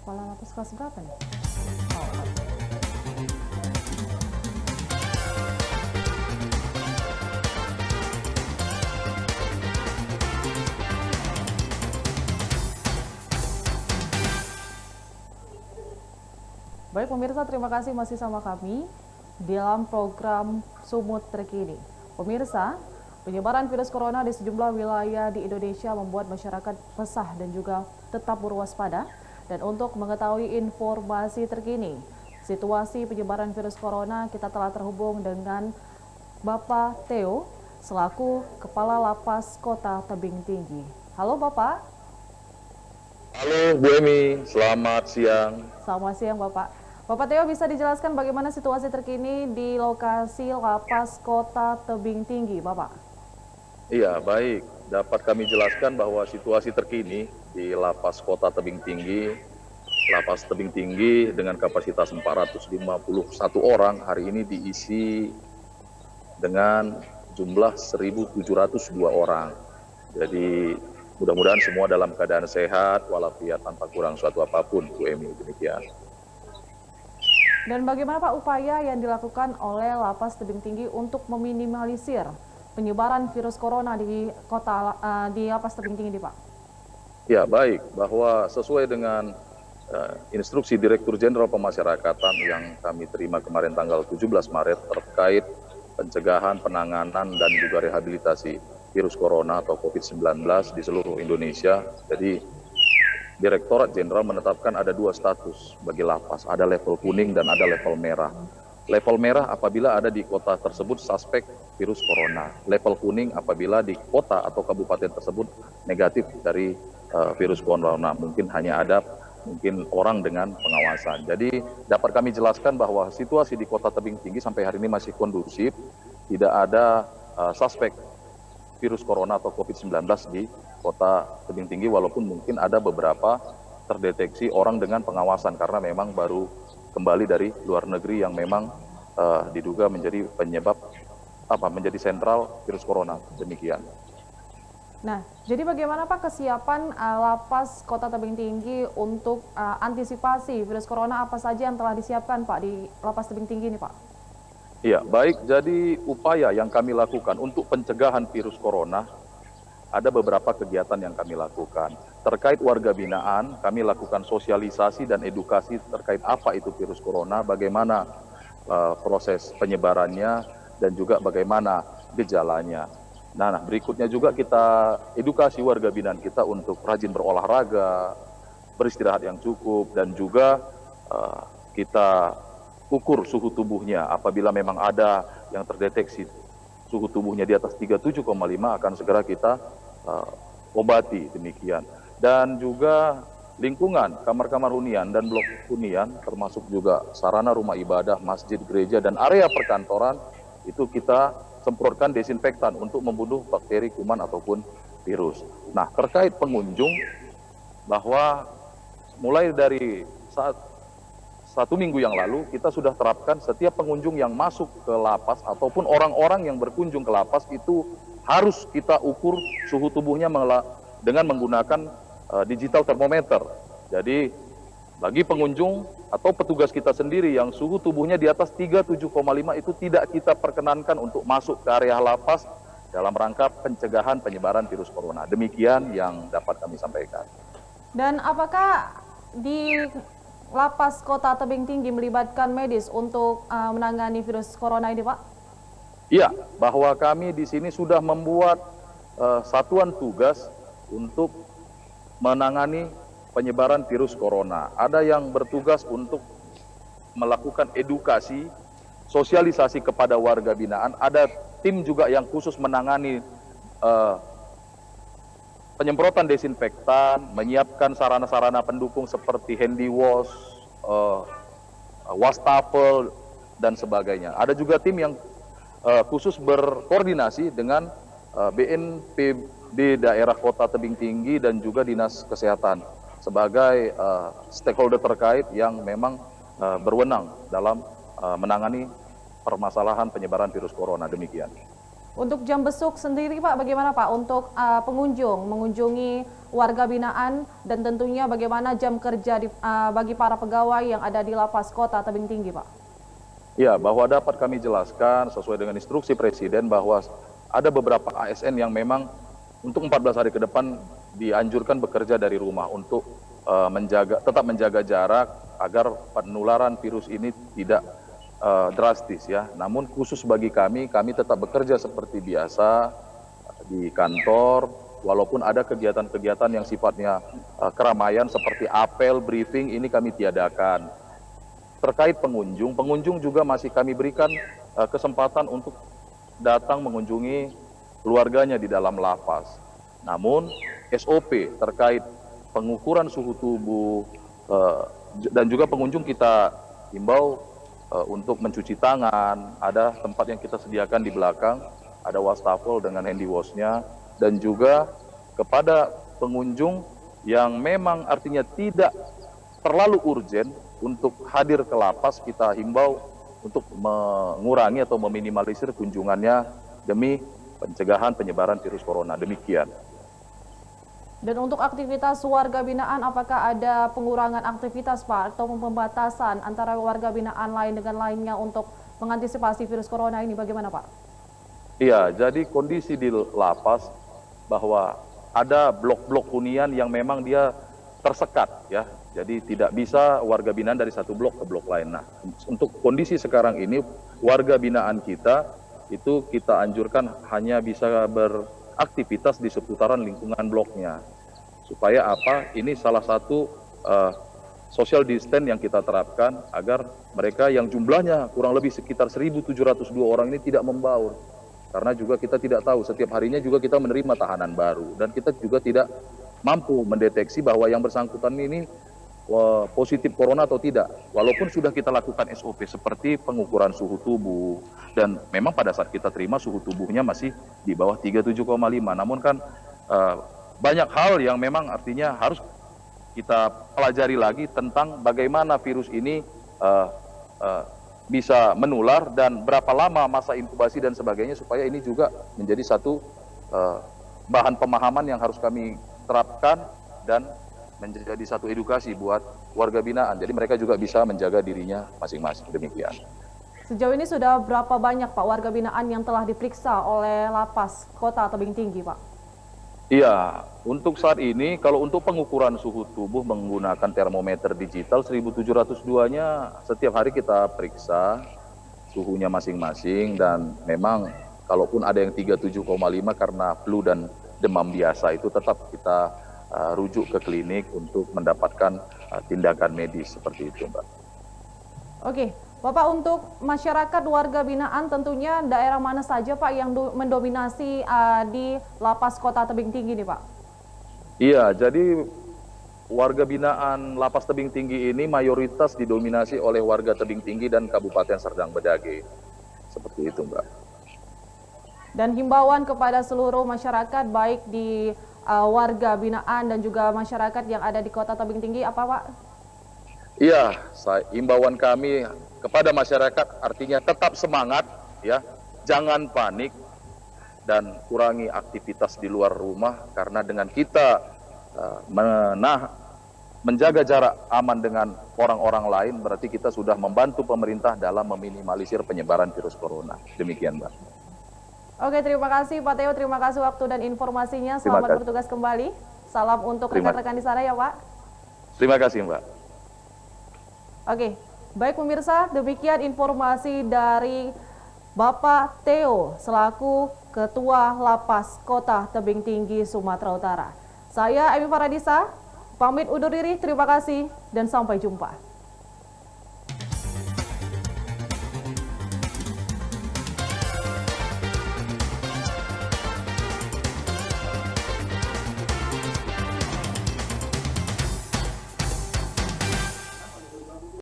Kepala lapas kelas berapa nih? Oh, baik pemirsa, terima kasih masih sama kami dalam program Sumut Terkini. Pemirsa, penyebaran virus corona di sejumlah wilayah di Indonesia membuat masyarakat resah dan juga tetap berwaspada. Dan untuk mengetahui informasi terkini, situasi penyebaran virus corona, kita telah terhubung dengan Bapak Theo selaku Kepala Lapas Kota Tebing Tinggi. Halo Bapak. Halo Bu Emi, selamat siang. Selamat siang Bapak. Bapak Theo, bisa dijelaskan bagaimana situasi terkini di lokasi Lapas Kota Tebing Tinggi, Bapak? Iya, baik. Dapat kami jelaskan bahwa situasi terkini di Lapas Kota Tebing Tinggi, Lapas Tebing Tinggi dengan kapasitas 451 orang hari ini diisi dengan jumlah 1.702 orang. Jadi mudah-mudahan semua dalam keadaan sehat walafiat tanpa kurang suatu apapun, Bu Emi, demikian. Dan bagaimana Pak upaya yang dilakukan oleh Lapas Tebing Tinggi untuk meminimalisir penyebaran virus corona di di Lapas Tebing Tinggi, Pak? Ya, baik. Bahwa sesuai dengan instruksi Direktur Jenderal Pemasyarakatan yang kami terima kemarin tanggal 17 Maret terkait pencegahan, penanganan, dan juga rehabilitasi virus corona atau COVID-19 di seluruh Indonesia. Jadi Direktorat Jenderal menetapkan ada dua status bagi lapas, ada level kuning dan ada level merah. Level merah apabila ada di kota tersebut suspek virus corona. Level kuning apabila di kota atau kabupaten tersebut negatif dari virus corona. Mungkin hanya ada orang dengan pengawasan. Jadi dapat kami jelaskan bahwa situasi di Kota Tebing Tinggi sampai hari ini masih kondusif, tidak ada suspek virus corona atau COVID-19 di Kota Tebing Tinggi, walaupun mungkin ada beberapa terdeteksi orang dengan pengawasan karena memang baru kembali dari luar negeri yang memang diduga menjadi penyebab menjadi sentral virus corona, demikian. Nah, jadi bagaimana Pak kesiapan Lapas Kota Tebing Tinggi untuk antisipasi virus corona, apa saja yang telah disiapkan Pak di Lapas Tebing Tinggi ini Pak? Iya, baik. Jadi upaya yang kami lakukan untuk pencegahan virus corona, ada beberapa kegiatan yang kami lakukan. Terkait warga binaan, kami lakukan sosialisasi dan edukasi terkait apa itu virus corona, bagaimana proses penyebarannya, dan juga bagaimana gejalanya. Nah, berikutnya juga kita edukasi warga binaan kita untuk rajin berolahraga, beristirahat yang cukup, dan juga kita ukur suhu tubuhnya. Apabila memang ada yang terdeteksi suhu tubuhnya di atas 37,5 akan segera kita obati, demikian. Dan juga lingkungan kamar-kamar hunian dan blok hunian termasuk juga sarana rumah ibadah, masjid, gereja, dan area perkantoran itu kita semprotkan desinfektan untuk membunuh bakteri, kuman ataupun virus. Nah, terkait pengunjung, bahwa mulai dari satu minggu yang lalu kita sudah terapkan setiap pengunjung yang masuk ke lapas ataupun orang-orang yang berkunjung ke lapas itu harus kita ukur suhu tubuhnya dengan menggunakan digital thermometer. Jadi bagi pengunjung atau petugas kita sendiri yang suhu tubuhnya di atas 37,5 itu tidak kita perkenankan untuk masuk ke area lapas dalam rangka pencegahan penyebaran virus corona. Demikian yang dapat kami sampaikan. Dan apakah di Lapas Kota Tebing Tinggi melibatkan medis untuk menangani virus corona ini, Pak? Iya, bahwa kami di sini sudah membuat satuan tugas untuk menangani penyebaran virus corona. Ada yang bertugas untuk melakukan edukasi, sosialisasi kepada warga binaan. Ada tim juga yang khusus menangani penyemprotan desinfektan, menyiapkan sarana-sarana pendukung seperti handy wash, wastafel, dan sebagainya. Ada juga tim yang khusus berkoordinasi dengan BNPB daerah Kota Tebing Tinggi dan juga Dinas Kesehatan sebagai stakeholder terkait yang memang berwenang dalam menangani permasalahan penyebaran virus corona, demikian. Untuk jam besuk sendiri Pak, bagaimana Pak untuk pengunjung mengunjungi warga binaan dan tentunya bagaimana jam kerja bagi para pegawai yang ada di Lapas Kota Tebing Tinggi Pak? Ya, bahwa dapat kami jelaskan sesuai dengan instruksi Presiden bahwa ada beberapa ASN yang memang untuk 14 hari ke depan dianjurkan bekerja dari rumah untuk tetap menjaga jarak agar penularan virus ini tidak drastis ya. Namun khusus bagi kami tetap bekerja seperti biasa di kantor, walaupun ada kegiatan-kegiatan yang sifatnya keramaian seperti apel, briefing, ini kami tiadakan. Terkait pengunjung juga masih kami berikan kesempatan untuk datang mengunjungi keluarganya di dalam lapas. Namun SOP terkait pengukuran suhu tubuh dan juga pengunjung kita himbau untuk mencuci tangan, ada tempat yang kita sediakan di belakang, ada wastafel dengan handy wash-nya, dan juga kepada pengunjung yang memang artinya tidak terlalu urgen untuk hadir ke lapas, kita himbau untuk mengurangi atau meminimalisir kunjungannya demi pencegahan penyebaran virus corona. Demikian. Dan untuk aktivitas warga binaan, apakah ada pengurangan aktivitas Pak atau pembatasan antara warga binaan lain dengan lainnya untuk mengantisipasi virus corona ini, bagaimana Pak? Iya, jadi kondisi di lapas bahwa ada blok-blok hunian yang memang dia tersekat ya. Jadi tidak bisa warga binaan dari satu blok ke blok lain. Nah, untuk kondisi sekarang ini warga binaan kita itu kita anjurkan hanya bisa beraktivitas di seputaran lingkungan bloknya. Supaya apa? Ini salah satu social distance yang kita terapkan agar mereka yang jumlahnya kurang lebih sekitar 1.702 orang ini tidak membaur. Karena juga kita tidak tahu, setiap harinya juga kita menerima tahanan baru. Dan kita juga tidak mampu mendeteksi bahwa yang bersangkutan ini positif corona atau tidak. Walaupun sudah kita lakukan SOP seperti pengukuran suhu tubuh. Dan memang pada saat kita terima suhu tubuhnya masih di bawah 37,5. Namun kan banyak hal yang memang artinya harus kita pelajari lagi tentang bagaimana virus ini bisa menular dan berapa lama masa inkubasi dan sebagainya, supaya ini juga menjadi satu bahan pemahaman yang harus kami terapkan dan menjadi satu edukasi buat warga binaan. Jadi mereka juga bisa menjaga dirinya masing-masing. Demikian. Sejauh ini sudah berapa banyak Pak warga binaan yang telah diperiksa oleh Lapas Kota Tebing Tinggi Pak? Iya, untuk saat ini kalau untuk pengukuran suhu tubuh menggunakan termometer digital 1.702-nya setiap hari kita periksa suhunya masing-masing, dan memang kalaupun ada yang 37,5 karena flu dan demam biasa itu tetap kita rujuk ke klinik untuk mendapatkan tindakan medis seperti itu, Mbak. Oke, Bapak, untuk masyarakat warga binaan tentunya daerah mana saja Pak yang mendominasi di Lapas Kota Tebing Tinggi nih Pak? Iya, jadi warga binaan Lapas Tebing Tinggi ini mayoritas didominasi oleh warga Tebing Tinggi dan Kabupaten Serdang Bedage. Seperti itu, Mbak. Dan himbauan kepada seluruh masyarakat baik di warga binaan dan juga masyarakat yang ada di Kota Tebing Tinggi apa Pak? Iya, himbauan kami kepada masyarakat artinya tetap semangat ya, jangan panik dan kurangi aktivitas di luar rumah, karena dengan kita menjaga jarak aman dengan orang-orang lain berarti kita sudah membantu pemerintah dalam meminimalisir penyebaran virus corona. Demikian, Mbak. Oke, terima kasih Pak Teo, terima kasih waktu dan informasinya. Selamat bertugas kembali. Salam untuk rekan-rekan di sana ya Pak. Terima kasih, Mbak. Oke, baik pemirsa, demikian informasi dari Bapak Teo selaku Ketua Lapas Kota Tebing Tinggi Sumatera Utara. Saya Emi Faradisa, pamit undur diri, terima kasih dan sampai jumpa.